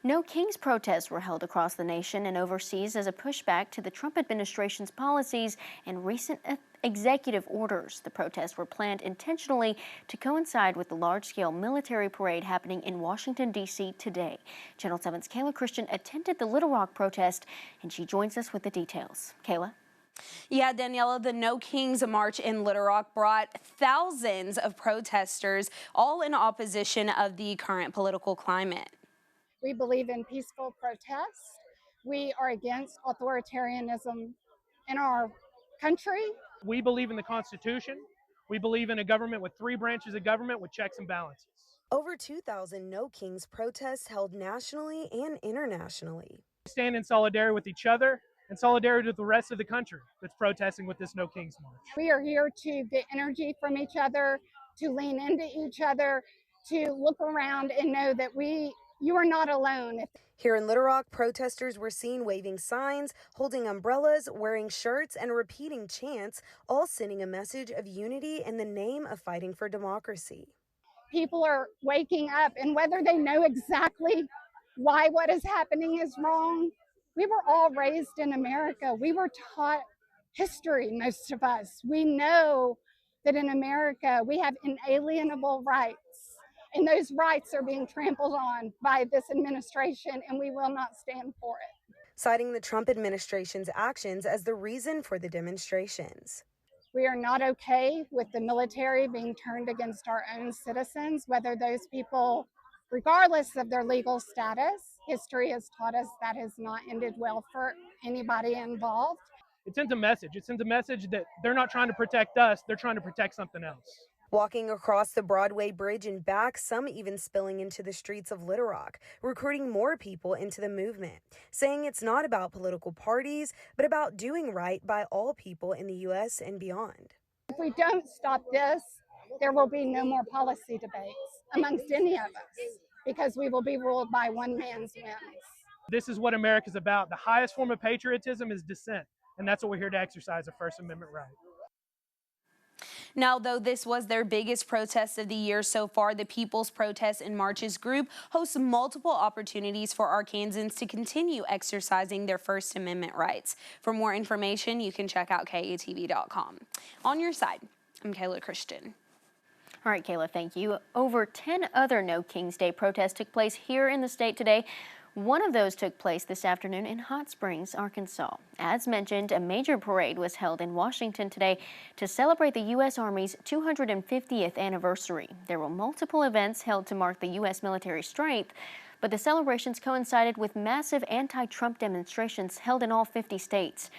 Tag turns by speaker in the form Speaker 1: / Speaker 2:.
Speaker 1: No Kings protests were held across the nation and overseas as a pushback to the Trump administration's policies and recent executive orders. The protests were planned intentionally to coincide with the large-scale military parade happening in Washington, D.C. today. Channel 7's Kayla Christian attended the Little Rock protest, and she joins us with the details. Kayla?
Speaker 2: Yeah, Daniela, the No Kings March in Little Rock brought thousands of protesters, all in opposition of the current political climate.
Speaker 3: We believe in peaceful protest. We are against authoritarianism in our country.
Speaker 4: We believe in the Constitution. We believe in a government with three branches of government with checks and balances.
Speaker 5: Over 2,000 No Kings protests held nationally and internationally.
Speaker 4: We stand in solidarity with each other and solidarity with the rest of the country that's protesting with this No Kings March.
Speaker 3: We are here to get energy from each other, to lean into each other, to look around and know that you are not alone.
Speaker 5: Here in Little Rock, protesters were seen waving signs, holding umbrellas, wearing shirts, and repeating chants, all sending a message of unity in the name of fighting for democracy.
Speaker 3: People are waking up, and whether they know exactly why what is happening is wrong, we were all raised in America. We were taught history, most of us. We know that in America we have inalienable rights, and those rights are being trampled on by this administration, and we will not stand for it.
Speaker 5: Citing the Trump administration's actions as the reason for the demonstrations.
Speaker 3: We are not okay with the military being turned against our own citizens, whether those people, regardless of their legal status. History has taught us that has not ended well for anybody involved.
Speaker 4: It sends a message. It sends a message that they're not trying to protect us, they're trying to protect something else.
Speaker 5: Walking across the Broadway Bridge and back, some even spilling into the streets of Little Rock, recruiting more people into the movement, saying it's not about political parties, but about doing right by all people in the U.S. and beyond.
Speaker 3: If we don't stop this, there will be no more policy debates amongst any of us, because we will be ruled by one man's whims.
Speaker 4: This is what America's about. The highest form of patriotism is dissent, and that's what we're here to exercise, a First Amendment right.
Speaker 2: Now, though this was their biggest protest of the year so far, the People's Protests and Marches group hosts multiple opportunities for Arkansans to continue exercising their First Amendment rights. For more information, you can check out KATV.com. On your side, I'm Kayla Christian.
Speaker 1: All right, Kayla, thank you. Over 10 other No Kings Day protests took place here in the state today. One of those took place this afternoon in Hot Springs, Arkansas. As mentioned, a major parade was held in Washington today to celebrate the U.S. Army's 250th anniversary. There were multiple events held to mark the U.S. military strength, but the celebrations coincided with massive anti-Trump demonstrations held in all 50 states.